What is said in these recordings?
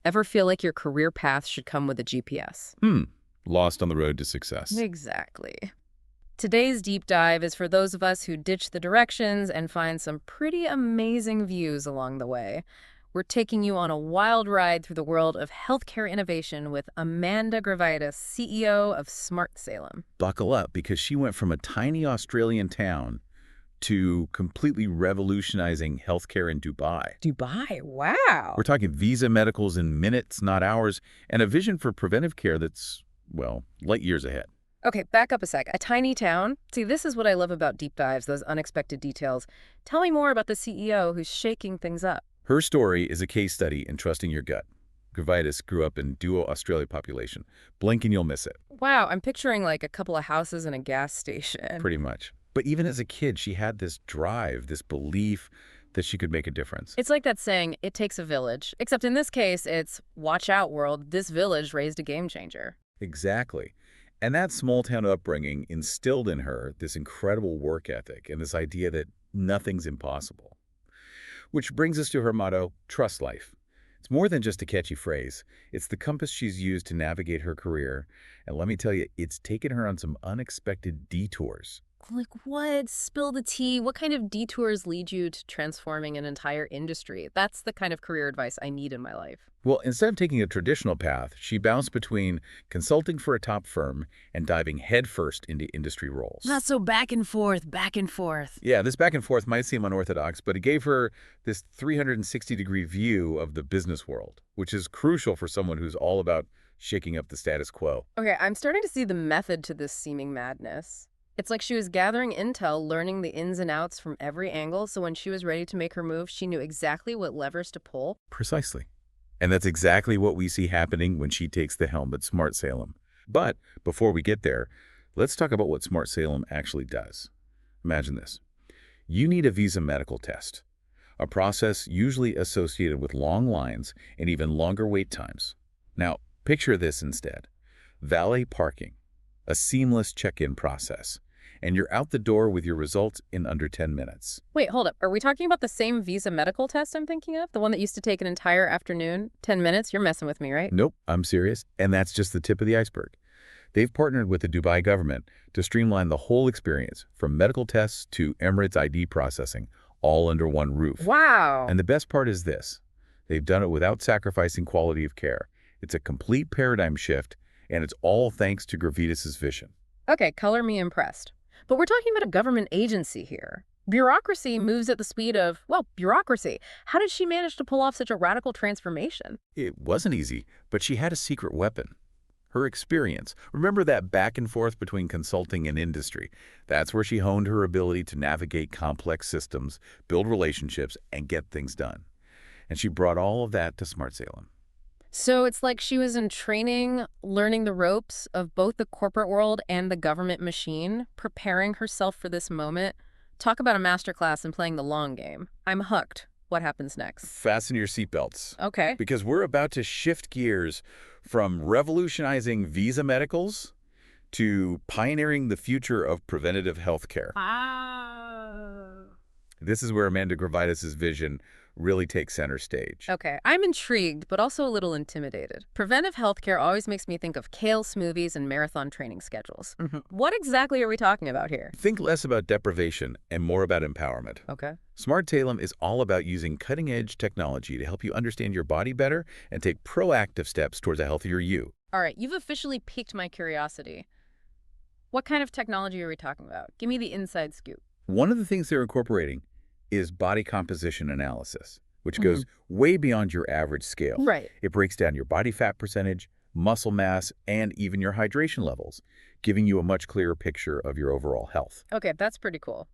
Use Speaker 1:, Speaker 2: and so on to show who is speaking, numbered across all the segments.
Speaker 1: Ever feel like your career path should come with a GPS?
Speaker 2: Lost on the road to success.
Speaker 1: Exactly. Today's deep dive is for those of us who ditch the directions and find some pretty amazing views along the way. We're taking you on a wild ride through the world of healthcare innovation with Amanda Gravitis, CEO of Smart Salem.
Speaker 2: Buckle up, because she went from a tiny Australian town to completely revolutionizing healthcare in Dubai.
Speaker 1: Dubai, wow.
Speaker 2: We're talking visa medicals in minutes, not hours, and a vision for preventive care that's, well, light years ahead.
Speaker 1: Okay, back up a sec. A tiny town? See, this is what I love about deep dives, those unexpected details. Tell me more about the CEO who's shaking things up.
Speaker 2: Her story is a case study in trusting your gut. Gravitis grew up in Duo, Australia population. Blink and you'll miss it.
Speaker 1: Wow, I'm picturing like a couple of houses and a gas station.
Speaker 2: Pretty much. But even as a kid, she had this drive, this belief that she could make a difference.
Speaker 1: It's like that saying, it takes a village. Except in this case, it's, watch out, world, this village raised a game changer.
Speaker 2: Exactly. And that small-town upbringing instilled in her this incredible work ethic and this idea that nothing's impossible. Which brings us to her motto, trust life. It's more than just a catchy phrase. It's the compass she's used to navigate her career. And let me tell you, it's taken her on some unexpected detours.
Speaker 1: Like what? Spill the tea. What kind of detours lead you to transforming an entire industry? That's the kind of career advice I need in my life.
Speaker 2: Well, instead of taking a traditional path, she bounced between consulting for a top firm and diving headfirst into industry roles.
Speaker 1: Not so back and forth, back and forth.
Speaker 2: Yeah, this back and forth might seem unorthodox, but it gave her this 360-degree view of the business world, which is crucial for someone who's all about shaking up the status quo.
Speaker 1: Okay, I'm starting to see the method to this seeming madness. It's like she was gathering intel, learning the ins and outs from every angle, so when she was ready to make her move, she knew exactly what levers to pull.
Speaker 2: Precisely. And that's exactly what we see happening when she takes the helm at Smart Salem. But before we get there, let's talk about what Smart Salem actually does. Imagine this. You need a visa medical test, a process usually associated with long lines and even longer wait times. Now, picture this instead. Valet parking, a seamless check-in process, and you're out the door with your results in under 10 minutes.
Speaker 1: Wait, hold up. Are we talking about the same visa medical test I'm thinking of? The one that used to take an entire afternoon? 10 minutes? You're messing with me, right?
Speaker 2: Nope, I'm serious. And that's just the tip of the iceberg. They've partnered with the Dubai government to streamline the whole experience, from medical tests to Emirates ID processing, all under one roof.
Speaker 1: Wow.
Speaker 2: And the best part is this. They've done it without sacrificing quality of care. It's a complete paradigm shift, and it's all thanks to Gravitis' vision.
Speaker 1: Okay, color me impressed. But we're talking about a government agency here. Bureaucracy moves at the speed of, well, bureaucracy. How did she manage to pull off such a radical transformation?
Speaker 2: It wasn't easy, but she had a secret weapon. Her experience. Remember that back and forth between consulting and industry? That's where she honed her ability to navigate complex systems, build relationships, and get things done. And she brought all of that to Smart Salem.
Speaker 1: So it's like she was in training, learning the ropes of both the corporate world and the government machine, preparing herself for this moment. Talk about a masterclass in playing the long game. I'm hooked. What happens next?
Speaker 2: Fasten your seatbelts.
Speaker 1: Okay.
Speaker 2: Because we're about to shift gears from revolutionizing visa medicals to pioneering the future of preventative health care.
Speaker 1: Wow.
Speaker 2: This is where Amanda Gravitis' vision really takes center stage.
Speaker 1: Okay, I'm intrigued, but also a little intimidated. Preventive healthcare always makes me think of kale smoothies and marathon training schedules. What exactly are we talking about here?
Speaker 2: Think less about deprivation and more about empowerment.
Speaker 1: Okay.
Speaker 2: Smart Salem is all about using cutting-edge technology to help you understand your body better and take proactive steps towards a healthier you.
Speaker 1: All right, you've officially piqued my curiosity. What kind of technology are we talking about? Give me the inside scoop.
Speaker 2: One of the things they're incorporating is body composition analysis, which goes way beyond your average scale.
Speaker 1: Right.
Speaker 2: It breaks down your body fat percentage, muscle mass, and even your hydration levels, giving you a much clearer picture of your overall health.
Speaker 1: Okay, that's pretty cool.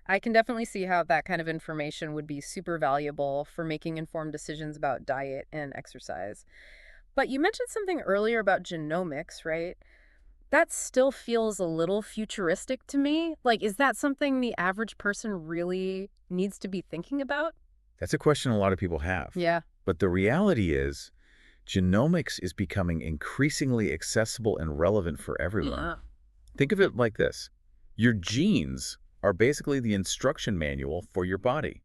Speaker 1: I can definitely see how that kind of information would be super valuable for making informed decisions about diet and exercise. But you mentioned something earlier about genomics, right? That still feels a little futuristic to me. Like, is that something the average person really needs to be thinking about?
Speaker 2: That's a question a lot of people have.
Speaker 1: Yeah.
Speaker 2: But the reality is, genomics is becoming increasingly accessible and relevant for everyone.
Speaker 1: Yeah.
Speaker 2: Think of it like this. Your genes are basically the instruction manual for your body,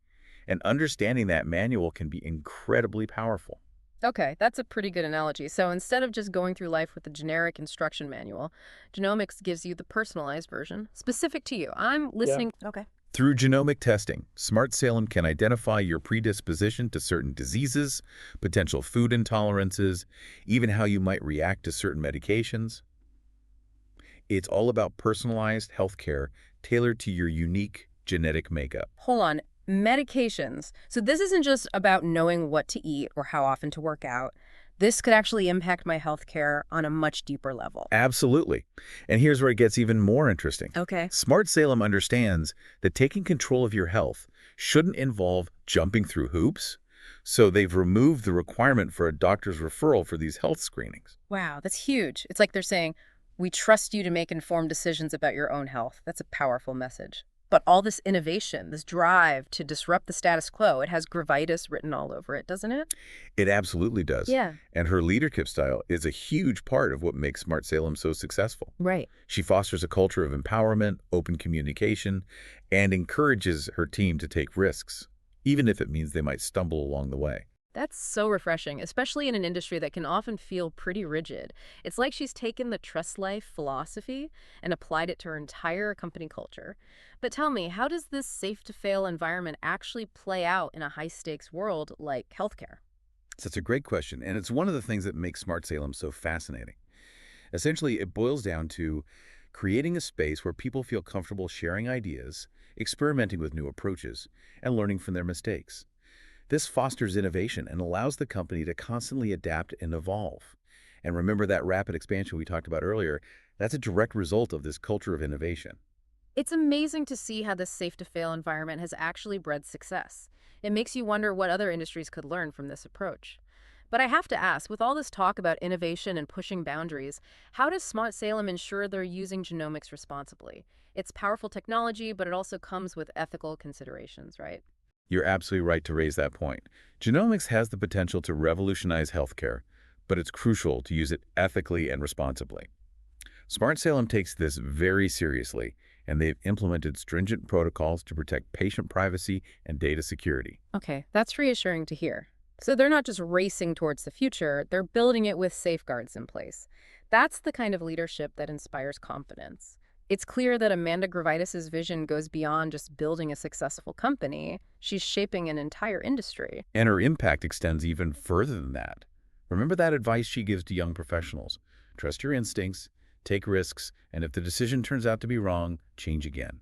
Speaker 2: and understanding that manual can be incredibly powerful.
Speaker 1: Okay, that's a pretty good analogy. So instead of just going through life with a generic instruction manual, genomics gives you the personalized version, specific to you. I'm
Speaker 2: Yeah.
Speaker 1: listening. Okay.
Speaker 2: Through genomic testing, Smart Salem can identify your predisposition to certain diseases, potential food intolerances, even how you might react to certain medications. It's all about personalized healthcare tailored to your unique genetic makeup.
Speaker 1: Hold on. Medications. So this isn't just about knowing what to eat or how often to work out. This could actually impact my health care on a much deeper level.
Speaker 2: Absolutely. And here's where it gets even more interesting.
Speaker 1: Okay.
Speaker 2: Smart Salem understands that taking control of your health shouldn't involve jumping through hoops, so they've removed the requirement for a doctor's referral for these health screenings.
Speaker 1: Wow, that's huge. It's like they're saying, we trust you to make informed decisions about your own health. That's a powerful message. But all this innovation, this drive to disrupt the status quo, it has Gravitis written all over it, doesn't it?
Speaker 2: It absolutely does.
Speaker 1: Yeah.
Speaker 2: And her leadership style is a huge part of what makes Smart Salem so successful.
Speaker 1: Right.
Speaker 2: She fosters a culture of empowerment, open communication, and encourages her team to take risks, even if it means they might stumble along the way.
Speaker 1: That's so refreshing, especially in an industry that can often feel pretty rigid. It's like she's taken the trust life philosophy and applied it to her entire company culture. But tell me, how does this safe to fail environment actually play out in a high stakes world like healthcare?
Speaker 2: So it's a great question, and it's one of the things that makes Smart Salem so fascinating. Essentially, it boils down to creating a space where people feel comfortable sharing ideas, experimenting with new approaches, and learning from their mistakes. This fosters innovation and allows the company to constantly adapt and evolve. And remember that rapid expansion we talked about earlier, that's a direct result of this culture of innovation.
Speaker 1: It's amazing to see how this safe to fail environment has actually bred success. It makes you wonder what other industries could learn from this approach. But I have to ask, with all this talk about innovation and pushing boundaries, how does Smart Salem ensure they're using genomics responsibly? It's powerful technology, but it also comes with ethical considerations, right?
Speaker 2: You're absolutely right to raise that point. Genomics has the potential to revolutionize healthcare, but it's crucial to use it ethically and responsibly. Smart Salem takes this very seriously, and they've implemented stringent protocols to protect patient privacy and data security.
Speaker 1: Okay, that's reassuring to hear. So they're not just racing towards the future, they're building it with safeguards in place. That's the kind of leadership that inspires confidence. It's clear that Amanda Gravitis' vision goes beyond just building a successful company. She's shaping an entire industry.
Speaker 2: And her impact extends even further than that. Remember that advice she gives to young professionals. Trust your instincts, take risks, and if the decision turns out to be wrong, change again.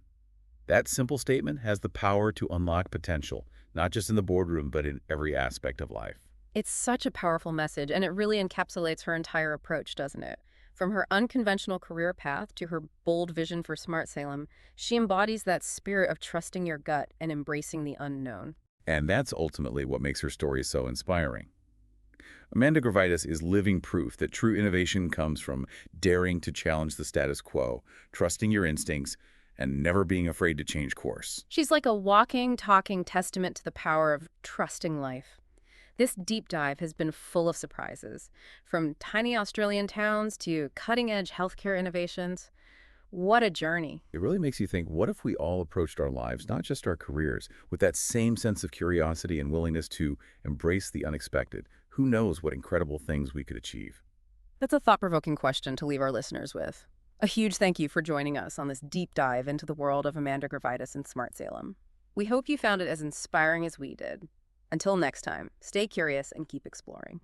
Speaker 2: That simple statement has the power to unlock potential, not just in the boardroom, but in every aspect of life.
Speaker 1: It's such a powerful message, and it really encapsulates her entire approach, doesn't it? From her unconventional career path to her bold vision for Smart Salem, she embodies that spirit of trusting your gut and embracing the unknown.
Speaker 2: And that's ultimately what makes her story so inspiring. Amanda Gravitas is living proof that true innovation comes from daring to challenge the status quo, trusting your instincts, and never being afraid to change course.
Speaker 1: She's like a walking, talking testament to the power of trusting life. This deep dive has been full of surprises, from tiny Australian towns to cutting-edge healthcare innovations. What a journey.
Speaker 2: It really makes you think, what if we all approached our lives, not just our careers, with that same sense of curiosity and willingness to embrace the unexpected? Who knows what incredible things we could achieve?
Speaker 1: That's a thought-provoking question to leave our listeners with. A huge thank you for joining us on this deep dive into the world of Amanda Gravitis and Smart Salem. We hope you found it as inspiring as we did. Until next time, stay curious and keep exploring.